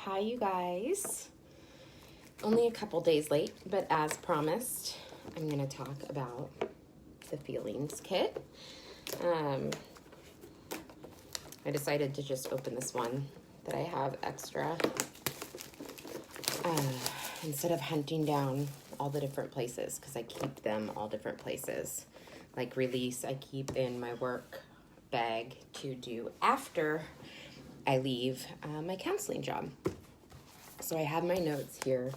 Hi, you guys. Only a couple days late, but as promised, I'm going to talk about the Feelings Kit. I decided to just open this one that I have extra instead of hunting down all the different places, because I keep them all different places. Like Release, I keep in my work bag to do after I leave my counseling job. So I have my notes here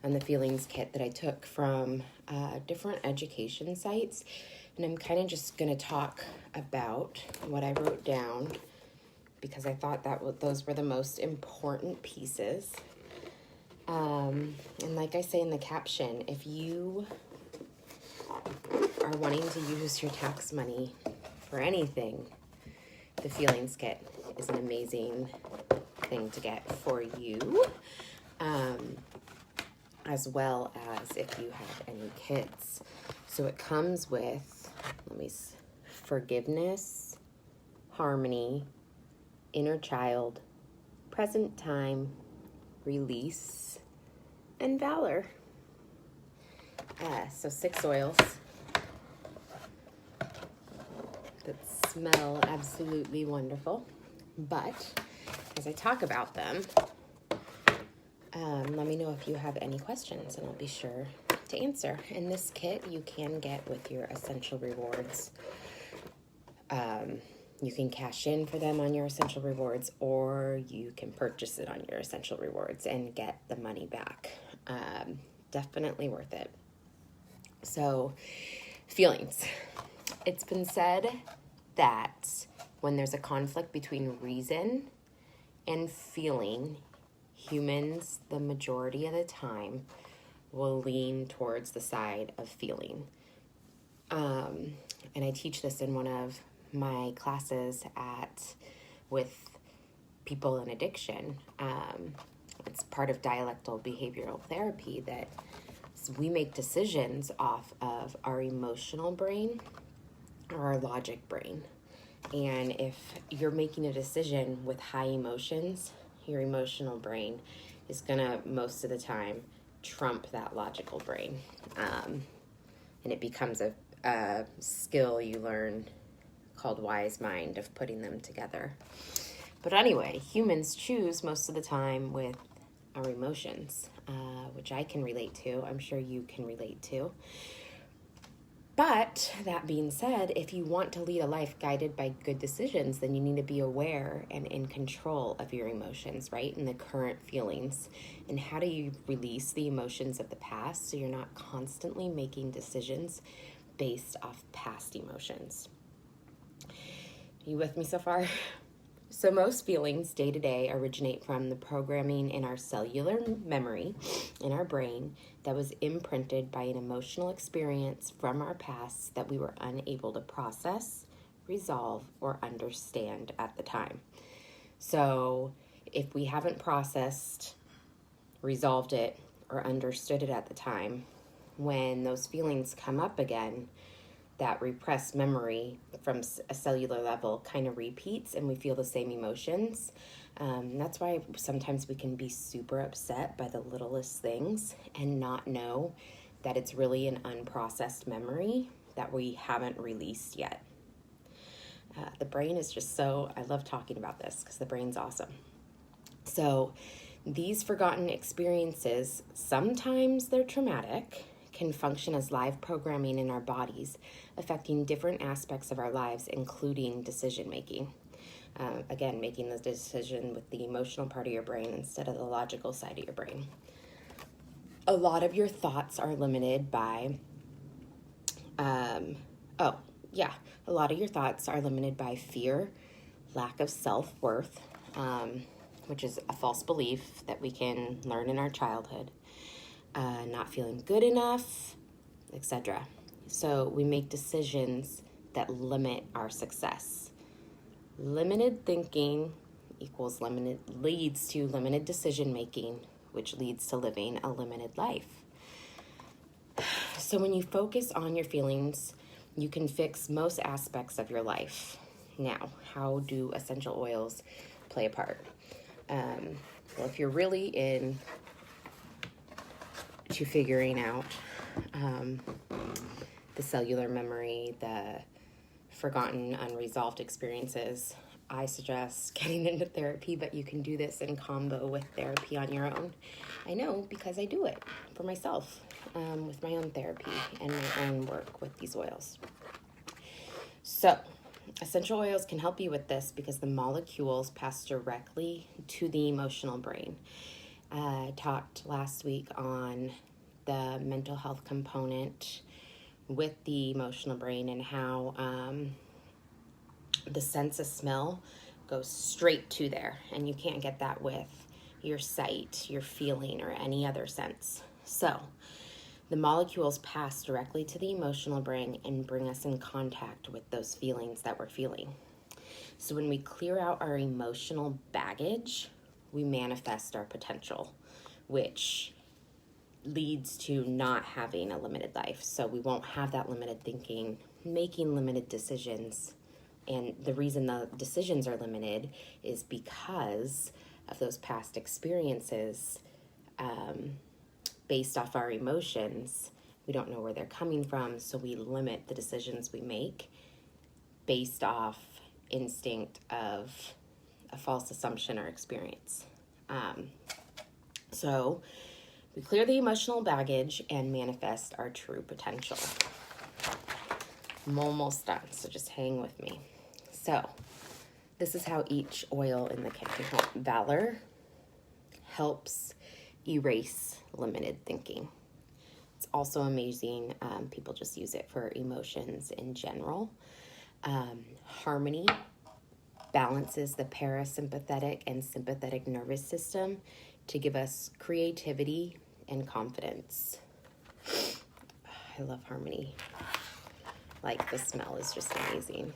on the Feelings Kit that I took from different education sites, and I'm kind of just going to talk about what I wrote down because I thought that those were the most important pieces. And like I say in the caption, if you are wanting to use your tax money for anything, the Feelings Kit is an amazing thing to get for you, as well as if you have any kids. So it comes with, forgiveness, harmony, inner child, present time, release, and valor. So 6 oils that smell absolutely wonderful. But as I talk about them, let me know if you have any questions and I'll be sure to answer. And this kit you can get with your Essential Rewards. You can cash in for them on your Essential Rewards, or you can purchase it on your Essential Rewards and get the money back. Definitely worth it. So, feelings. It's been said that when there's a conflict between reason and feeling, humans, the majority of the time, will lean towards the side of feeling. And I teach this in one of my classes with people in addiction. It's part of dialectical behavioral therapy that we make decisions off of our emotional brain or our logic brain. And if you're making a decision with high emotions, your emotional brain is gonna most of the time trump that logical brain. And it becomes a skill you learn called wise mind of putting them together. But anyway, humans choose most of the time with our emotions, which I can relate to. I'm sure you can relate to. But that being said, if you want to lead a life guided by good decisions, then you need to be aware and in control of your emotions, right? And the current feelings. And how do you release the emotions of the past so you're not constantly making decisions based off past emotions? Are you with me so far? So most feelings day to day originate from the programming in our cellular memory in our brain that was imprinted by an emotional experience from our past that we were unable to process, resolve, or understand at the time. So if we haven't processed, resolved it, or understood it at the time, when those feelings come up again, that repressed memory from a cellular level kind of repeats and we feel the same emotions. That's why sometimes we can be super upset by the littlest things and not know that it's really an unprocessed memory that we haven't released yet. The brain is just I love talking about this because the brain's awesome. So these forgotten experiences, sometimes they're traumatic, can function as live programming in our bodies, affecting different aspects of our lives, including decision making. Again, making the decision with the emotional part of your brain instead of the logical side of your brain. A lot of your thoughts are limited by, fear, lack of self-worth, which is a false belief that we can learn in our childhood, not feeling good enough, etc. So we make decisions that limit our success. Limited thinking leads to limited decision making, which leads to living a limited life. So when you focus on your feelings, you can fix most aspects of your life. Now, how do essential oils play a part? Well, if you're really in to figuring out the cellular memory, the forgotten, unresolved experiences, I suggest getting into therapy, but you can do this in combo with therapy on your own. I know because I do it for myself with my own therapy and my own work with these oils. So, essential oils can help you with this because the molecules pass directly to the emotional brain. I talked last week on the mental health component with the emotional brain and how the sense of smell goes straight to there, and you can't get that with your sight, your feeling, or any other sense. So the molecules pass directly to the emotional brain and bring us in contact with those feelings that we're feeling. So when we clear out our emotional baggage, we manifest our potential, which leads to not having a limited life. So we won't have that limited thinking, making limited decisions. And the reason the decisions are limited is because of those past experiences based off our emotions. We don't know where they're coming from, so we limit the decisions we make based off instinct of a false assumption or experience. So we clear the emotional baggage and manifest our true potential. I'm almost done, so just hang with me. So this is how each oil in the kit can help. Valor helps erase limited thinking. It's also amazing. People just use it for emotions in general. Harmony balances the parasympathetic and sympathetic nervous system to give us creativity and confidence. I love Harmony. Like, the smell is just amazing.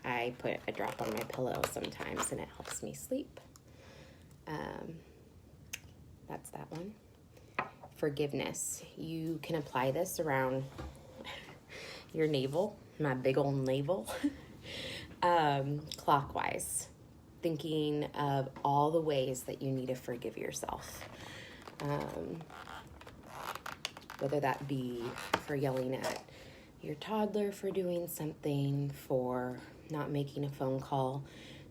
I put a drop on my pillow sometimes and it helps me sleep. That's that one. Forgiveness. You can apply this around your navel, my big old navel, clockwise, thinking of all the ways that you need to forgive yourself. Whether that be for yelling at your toddler for doing something, for not making a phone call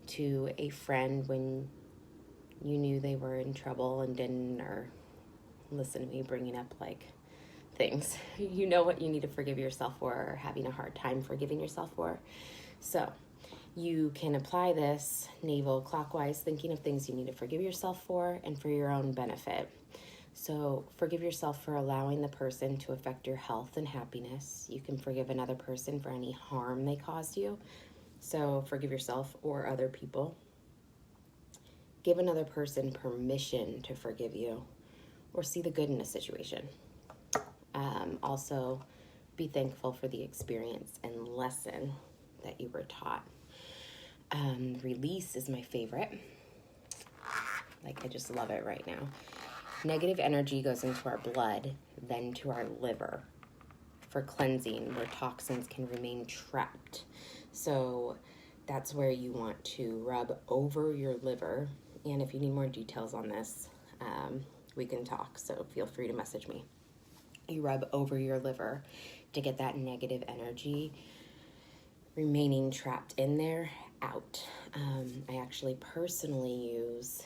to a friend when you knew they were in trouble and didn't, or listen to me bringing up like things. You know what you need to forgive yourself for, or having a hard time forgiving yourself for. So you can apply this navel clockwise, thinking of things you need to forgive yourself for and for your own benefit. So forgive yourself for allowing the person to affect your health and happiness. You can forgive another person for any harm they caused you. So forgive yourself or other people. Give another person permission to forgive you or see the good in a situation. Also, be thankful for the experience and lesson that you were taught. Release is my favorite. Like, I just love it right now. Negative energy goes into our blood, then to our liver for cleansing, where toxins can remain trapped. So that's where you want to rub over your liver. And if you need more details on this, we can talk. So feel free to message me. You rub over your liver to get that negative energy remaining trapped in there out. I actually personally use,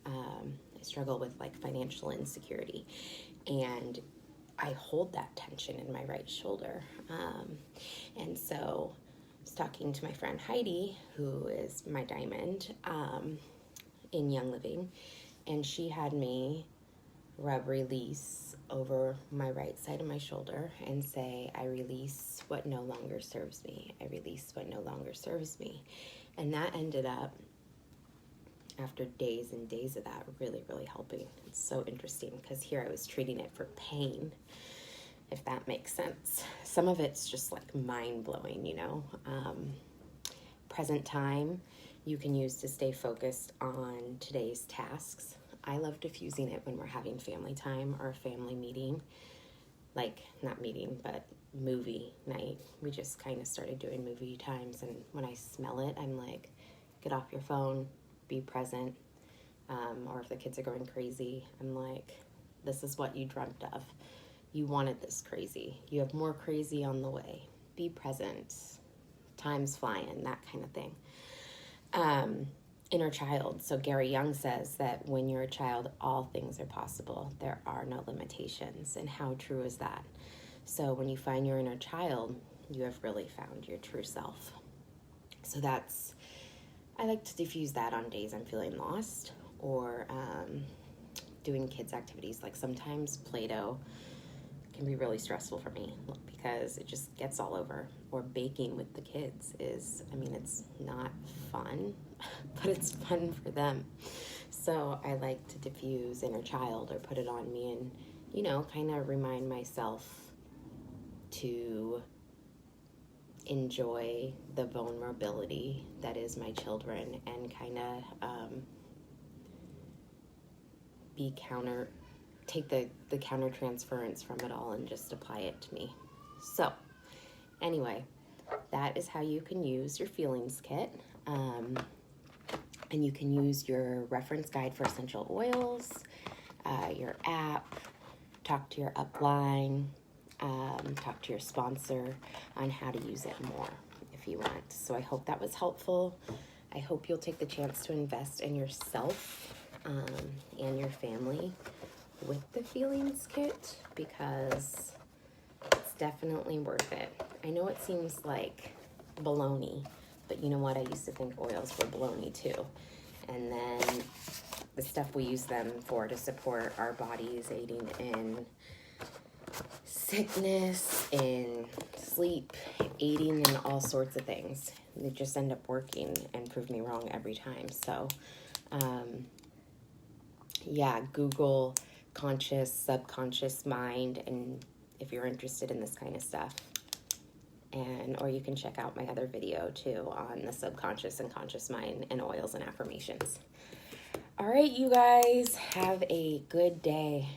I struggle with like financial insecurity, and I hold that tension in my right shoulder. And so I was talking to my friend Heidi, who is my diamond in Young Living, and she had me rub release over my right side of my shoulder and say, I release what no longer serves me. I release what no longer serves me. And that ended up, after days and days of that, really, really helping. It's so interesting because here I was treating it for pain, if that makes sense. Some of it's just like mind-blowing, you know. Present time you can use to stay focused on today's tasks. I love diffusing it when we're having family time or a family meeting. Like, not meeting, but movie night. We just kind of started doing movie times, and when I smell it, I'm like, get off your phone, be present. or if the kids are going crazy, I'm like, this is what you dreamt of. You wanted this crazy. You have more crazy on the way. Be present. Time's flying, that kind of thing. Inner child. So Gary Young says that when you're a child, all things are possible. There are no limitations. And how true is that? So when you find your inner child, you have really found your true self. So I like to diffuse that on days I'm feeling lost, or doing kids activities. Like sometimes Play-Doh can be really stressful for me because it just gets all over. Or baking with the kids it's not fun, but it's fun for them. So I like to diffuse inner child or put it on me and, kind of remind myself to enjoy the vulnerability that is my children, and kind of take the counter transference from it all and just apply it to me. So anyway, that is how you can use your feelings kit. And you can use your reference guide for essential oils, your app, talk to your upline, talk to your sponsor on how to use it more if you want. So I hope that was helpful. I hope you'll take the chance to invest in yourself and your family with the feelings kit, because it's definitely worth it. I know it seems like baloney, but you know what? I used to think oils were baloney too. And then the stuff we use them for to support our bodies, aiding in sickness, in sleep, aiding in all sorts of things. They just end up working and prove me wrong every time. So, Google conscious, subconscious mind, and if you're interested in this kind of stuff. Or you can check out my other video too on the subconscious and conscious mind and oils and affirmations. All right, you guys, have a good day.